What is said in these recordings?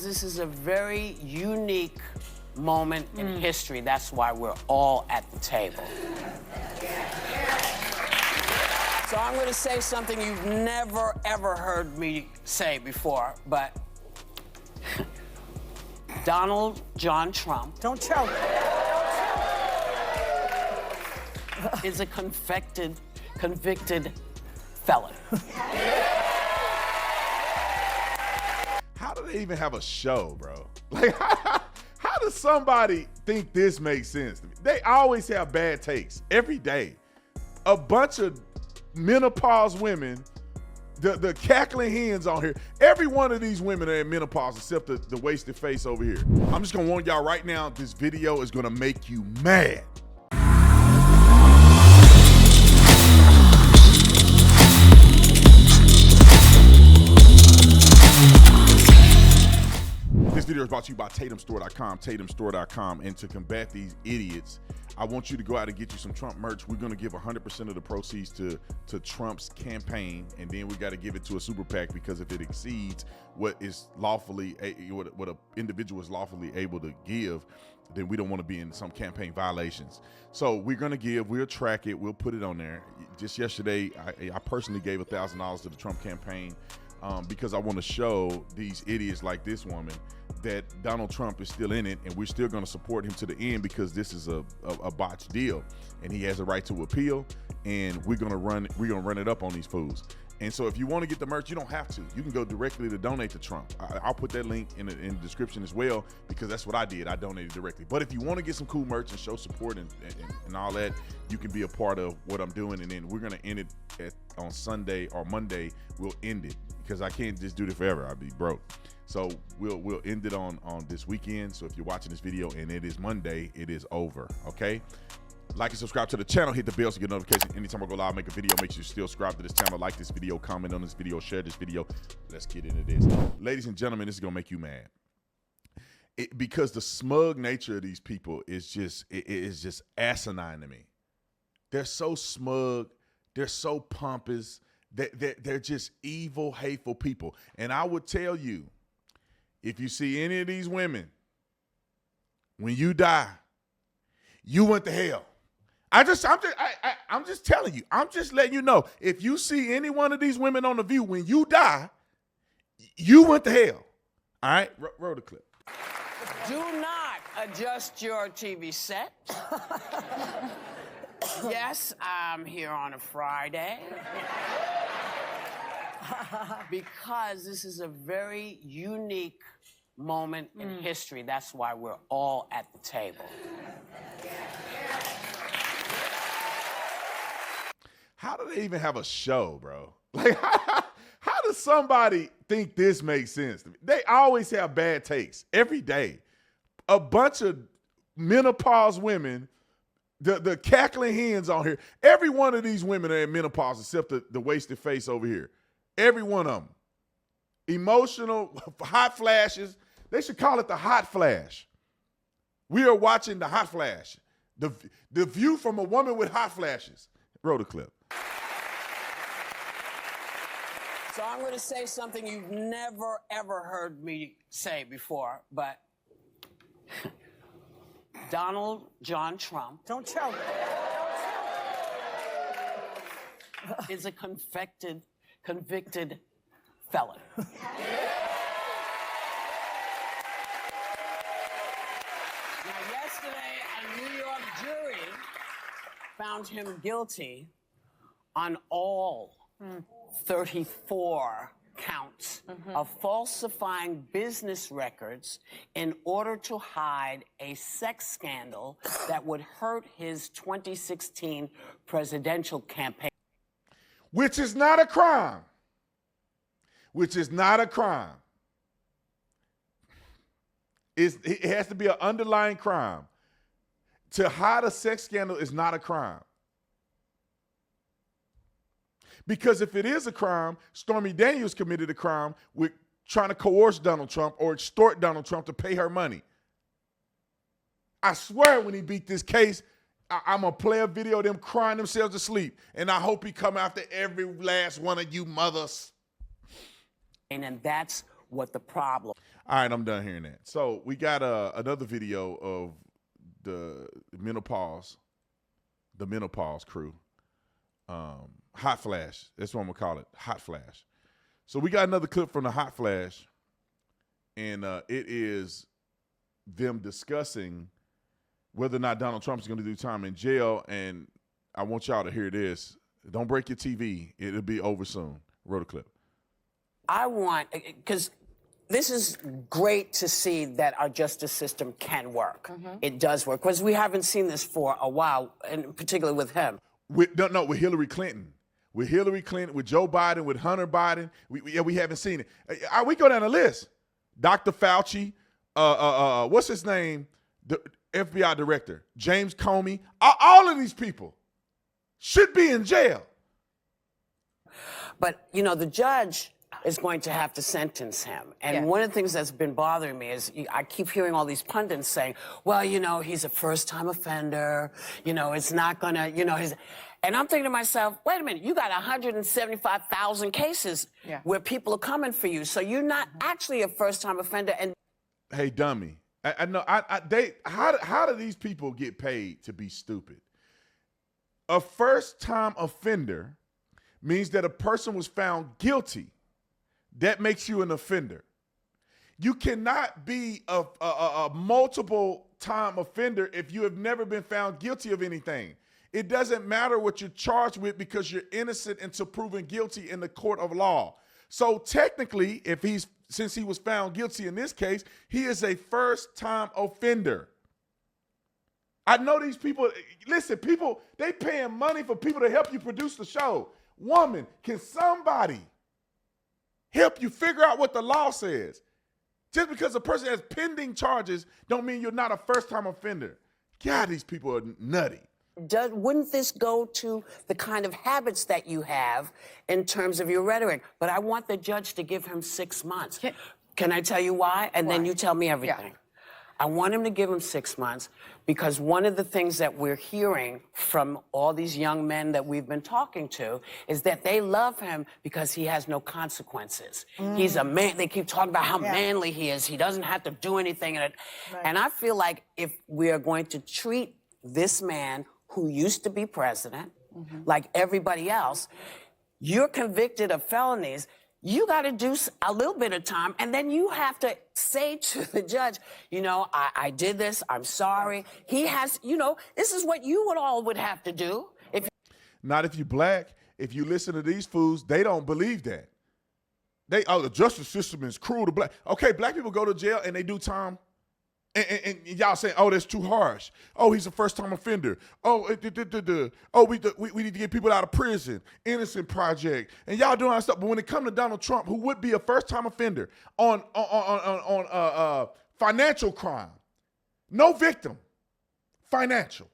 Because this is a very unique moment in history. That's why we're all at the table. So I'm going to say something you've never, ever heard me say before, but Donald John Trump. Don't choke. Is a convicted felon. How do they even have a show, bro? Like, how does somebody think this makes sense to me? They always have bad takes every day. A bunch of menopause women, the cackling hens on here. Every one of these women are in menopause except the wasted face over here. I'm just gonna warn y'all right now, this video is gonna make you mad. This video is brought to you by TatumStore.com, TatumStore.com. And to combat these idiots, I want you to go out and get you some Trump merch. We're going to give 100% of the proceeds to Trump's campaign, and then we got to give it to a super PAC, because if it exceeds what is lawfully, what an individual is lawfully able to give, then we don't want to be in some campaign violations. So we're going to give, we'll track it, we'll put it on there. Just yesterday, I personally gave $1,000 to the Trump campaign because I want to show these idiots like this woman that Donald Trump is still in it, and we're still going to support him to the end, because this is a botched deal, and he has a right to appeal, and we're gonna run it up on these fools. And so if you want to get the merch, you don't have to. You can go directly to donate to Trump. I'll put that link in the description as well, because that's what I did. I donated directly. But if you want to get some cool merch and show support and all that, you can be a part of what I'm doing. And then we're going to end it on Sunday or Monday. We'll end it, because I can't just do this forever. I'll be broke. So we'll end it on this weekend. So if you're watching this video and it is Monday, it is over, okay? Like and subscribe to the channel, hit the bell to get notifications anytime I go live, make a video. Make sure you still subscribe to this channel, like this video, comment on this video, share this video. Let's get into this. Ladies and gentlemen, this is gonna make you mad. Because the smug nature of these people is just asinine to me. They're so smug, they're so pompous, they're just evil, hateful people. And I would tell you, if you see any of these women, when you die, you went to hell. I'm just telling you. I'm just letting you know. If you see any one of these women on The View, when you die, you went to hell. All right? Roll the clip. Do not adjust your TV set. Yes, I'm here on a Friday. Because this is a very unique moment in history. That's why we're all at the table. How do they even have a show, bro? Like, how does somebody think this makes sense to me? They always have bad takes every day. A bunch of menopause women, the cackling hens on here. Every one of these women are in menopause except the wasted face over here. Every one of them. Emotional, hot flashes. They should call it the hot flash. We are watching the hot flash. The view from a woman with hot flashes. Roll the clip. So I'm going to say something you've never, ever heard me say before, but Donald John Trump. Don't choke. Is a convicted felon. Now, yesterday, a New York jury found him guilty on all 34 counts of falsifying business records in order to hide a sex scandal that would hurt his 2016 presidential campaign. Which is not a crime. Which is not a crime. It has to be an underlying crime. To hide a sex scandal is not a crime. Because if it is a crime, Stormy Daniels committed a crime with trying to coerce Donald Trump or extort Donald Trump to pay her money. I swear when he beat this case, I'm going to play a video of them crying themselves to sleep. And I hope he come after every last one of you mothers. And that's what the problem. All right, I'm done hearing that. So we got another video of the menopause crew. Hot Flash. That's what I'm going to call it, Hot Flash. So we got another clip from the Hot Flash, and it is them discussing whether or not Donald Trump is going to do time in jail, and I want y'all to hear this. Don't break your TV. It'll be over soon. Roll the clip. I want, because this is great to see that our justice system can work. It does work, because we haven't seen this for a while, and particularly with him. With Hillary Clinton. With Hillary Clinton, with Joe Biden, with Hunter Biden, we haven't seen it. We go down the list. Dr. Fauci, what's his name? The FBI director, James Comey. All of these people should be in jail. But, you know, the judge is going to have to sentence him. And one of the things that's been bothering me is I keep hearing all these pundits saying, well, you know, he's a first-time offender. You know, it's not going to, you know, and I'm thinking to myself, wait a minute, you got 175,000 cases where people are coming for you. So you're not actually a first-time offender. And hey, dummy, I know, how do these people get paid to be stupid? A first-time offender means that a person was found guilty. That makes you an offender. You cannot be a multiple-time offender if you have never been found guilty of anything. It doesn't matter what you're charged with because you're innocent until proven guilty in the court of law. So technically, since he was found guilty in this case, he is a first-time offender. I know these people, listen, people, they paying money for people to help you produce the show. Woman, can somebody help you figure out what the law says? Just because a person has pending charges don't mean you're not a first-time offender. God, these people are nutty. Wouldn't this go to the kind of habits that you have in terms of your rhetoric? But I want the judge to give him 6 months. Can I tell you why? And then you tell me everything. I want him to give him 6 months because one of the things that we're hearing from all these young men that we've been talking to is that they love him because he has no consequences. He's a man. They keep talking about how manly he is. He doesn't have to do anything. And I feel like if we are going to treat this man who used to be president like everybody else, you're convicted of felonies. You got to do a little bit of time, and then you have to say to the judge, you know, I did this, I'm sorry. He has, you know, this is what you would have to do. Not if you black. If you listen to these fools, they don't believe that. The justice system is cruel to black. Okay, black people go to jail and they do time. And y'all saying, oh, that's too harsh. Oh, he's a first-time offender. Oh, we need to get people out of prison. Innocent Project. And y'all doing all that stuff. But when it comes to Donald Trump, who would be a first-time offender on financial crime, no victim, financial.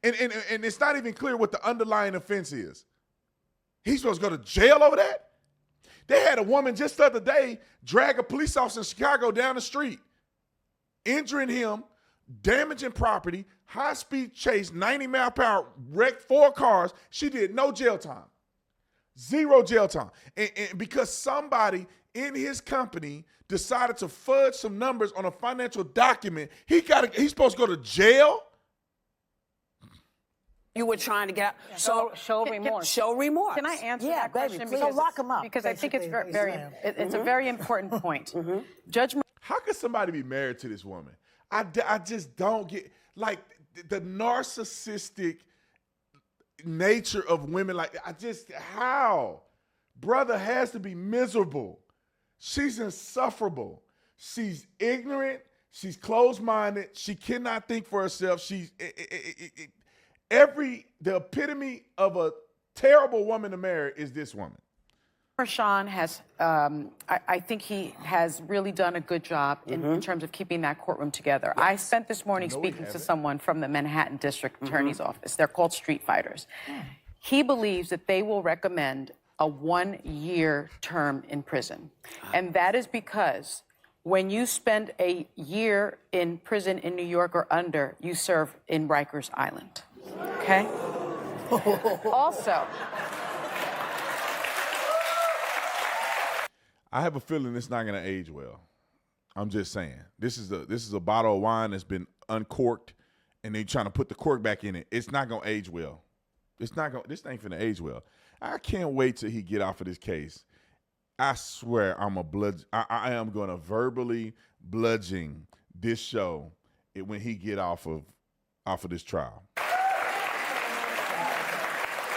And it's not even clear what the underlying offense is. He's supposed to go to jail over that? They had a woman just the other day drag a police officer in Chicago down the street, injuring him, damaging property, high-speed chase, 90 mile per hour, wrecked 4 cars. She did no jail time. 0 jail time. And because somebody in his company decided to fudge some numbers on a financial document, he's supposed to go to jail? You were trying to get out. So show remorse. Show remorse. Can I answer that question? Baby, please. Lock him up. Because I think it's it's a very important point. Judge. How could somebody be married to this woman? I just don't get, like, the narcissistic nature of women. Like, how? Brother has to be miserable. She's insufferable. She's ignorant. She's closed-minded. She cannot think for herself. She's the epitome of a terrible woman to marry is this woman. Sean has, I think he has really done a good job in terms of keeping that courtroom together. Yes. I spent this morning speaking to someone from the Manhattan District Attorney's Office. They're called street fighters. He believes that they will recommend a 1-year term in prison. And that is because when you spend a year in prison in New York or under, you serve in Rikers Island. Okay? Also, I have a feeling it's not going to age well. I'm just saying. This is a bottle of wine that's been uncorked, and they trying to put the cork back in it. It's not going to age well. This ain't finna age well. I can't wait till he get off of this case. I swear I am going to verbally bludgeon this show when he get off of this trial.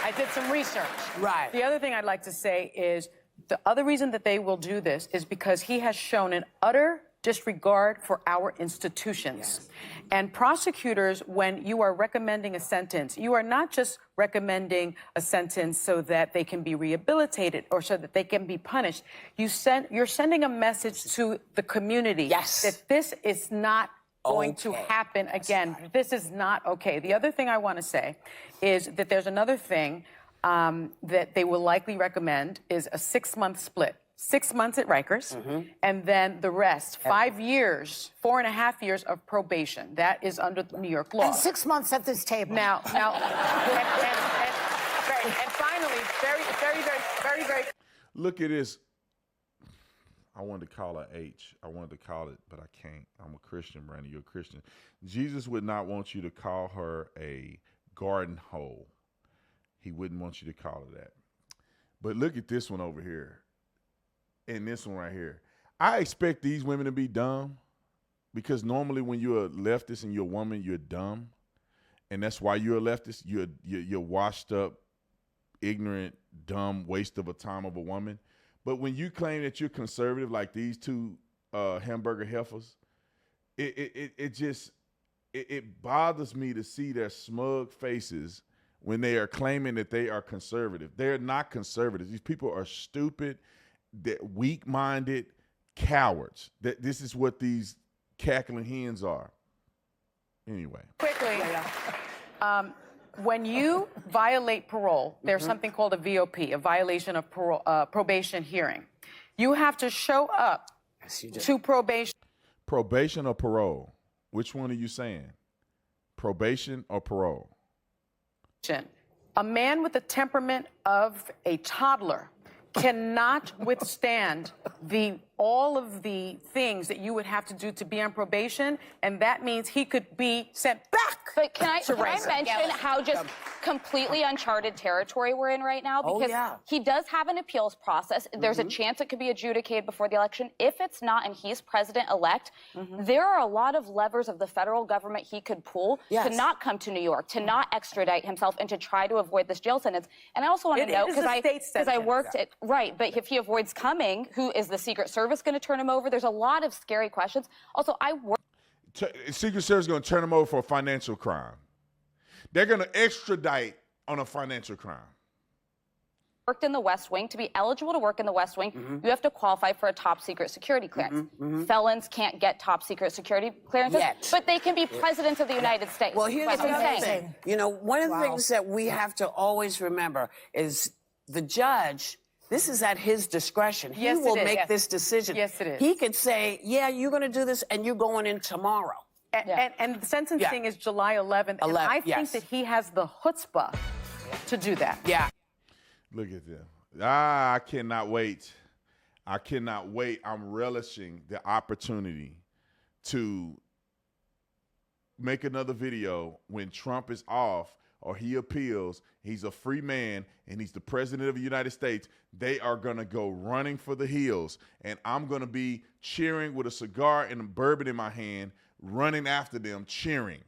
I did some research. Right. The other thing I'd like to say is the other reason that they will do this is because he has shown an utter disregard for our institutions. Yes. And prosecutors, when you are recommending a sentence, you are not just recommending a sentence so that they can be rehabilitated or so that they can be punished. You're sending a message to the community that this is not going to happen again. Right. This is not okay. The other thing I want to say is that there's another thing that they will likely recommend is a 6-month split. 6 months at Rikers, and then the rest, 5 years, 4.5 years of probation. That is under New York law. And 6 months at this table. Now, and finally, very. Look at this. I wanted to call her H. I wanted to call it, but I can't. I'm a Christian, Brandon. You're a Christian. Jesus would not want you to call her a garden hole. He wouldn't want you to call her that. But look at this one over here. And this one right here. I expect these women to be dumb because normally when you're a leftist and you're a woman, you're dumb. And that's why you're a leftist. You're washed up, ignorant, dumb, waste of a time of a woman. But when you claim that you're conservative like these two hamburger heifers, it bothers me to see their smug faces when they are claiming that they are conservative. They're not conservative. These people are stupid, weak-minded cowards. This is what these cackling hens are. Anyway. Quickly, when you violate parole, there's something called a VOP, a violation of parole, probation hearing. You have to show up to probation. Probation or parole? Which one are you saying? Probation or parole? A man with the temperament of a toddler cannot withstand all of the things that you would have to do to be on probation, and that means he could be sent back. But can I mention how just completely uncharted territory we're in right now? Because he does have an appeals process. There's a chance it could be adjudicated before the election. If it's not and he's president-elect, there are a lot of levers of the federal government he could pull to not come to New York, to not extradite himself, and to try to avoid this jail sentence. And I also want to note, because I worked at, right, but if he avoids coming, who is the Secret Service going to turn him over? There's a lot of scary questions. Also, Secret Service is going to turn him over for a financial crime. They're going to extradite on a financial crime. Worked in the West Wing. To be eligible to work in the West Wing, you have to qualify for a top secret security clearance. Felons can't get top secret security clearances, but they can be presidents of the United States. Well, here's the other thing. You know, one of the things that we have to always remember is the judge. This is at his discretion. He will make this decision. Yes, it is. He could say, yeah, you're going to do this, and you're going in tomorrow. And the sentencing is July 11th. And I think that he has the chutzpah to do that. Yeah. Look at them. I cannot wait. I cannot wait. I'm relishing the opportunity to make another video when Trump is off or he appeals. He's a free man and he's the president of the United States. They are going to go running for the hills, and I'm going to be cheering with a cigar and a bourbon in my hand, running after them, cheering.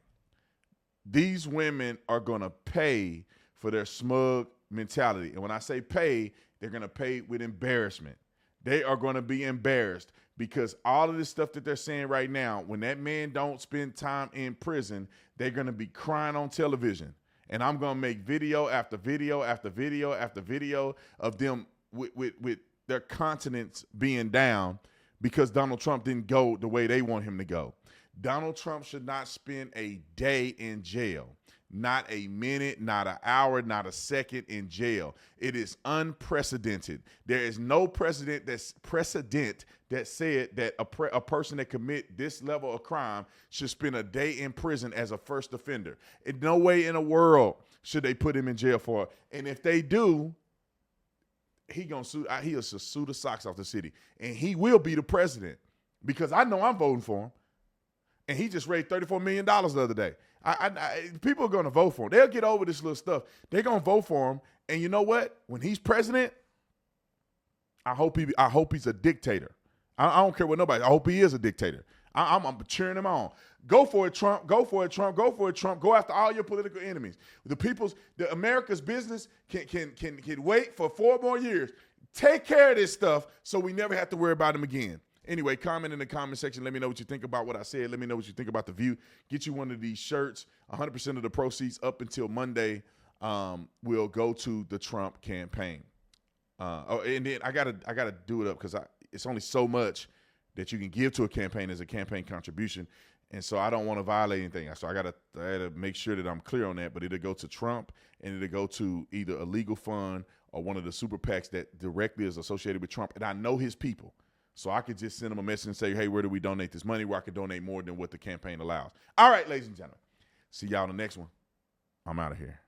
These women are going to pay for their smug mentality. And when I say pay, they're going to pay with embarrassment. They are going to be embarrassed because all of this stuff that they're saying right now, when that man don't spend time in prison, they're going to be crying on television. And I'm going to make video after video after video after video of them with their continence being down because Donald Trump didn't go the way they want him to go. Donald Trump should not spend a day in jail. Not a minute, not an hour, not a second in jail. It is unprecedented. There is no precedent that said that a person that commit this level of crime should spend a day in prison as a first offender. In no way in the world should they put him in jail for it. And if they do, he'll sue the socks off the city, and he will be the president because I know I'm voting for him. And he just raised $34 million the other day. People are going to vote for him. They'll get over this little stuff. They're going to vote for him. And you know what? When he's president, I hope he's a dictator. I don't care what nobody. I hope he is a dictator. I'm cheering him on. Go for it, Trump. Go for it, Trump. Go for it, Trump. Go after all your political enemies. The America's business can wait for 4 more years. Take care of this stuff so we never have to worry about him again. Anyway, comment in the comment section. Let me know what you think about what I said. Let me know what you think about the view. Get you one of these shirts. 100% of the proceeds up until Monday will go to the Trump campaign. And then I gotta do it up because it's only so much that you can give to a campaign as a campaign contribution, and so I don't want to violate anything. So I gotta make sure that I'm clear on that. But it'll go to Trump, and it'll go to either a legal fund or one of the super PACs that directly is associated with Trump. And I know his people. So I could just send them a message and say, hey, where do we donate this money where I could donate more than what the campaign allows? All right, ladies and gentlemen. See y'all in the next one. I'm out of here.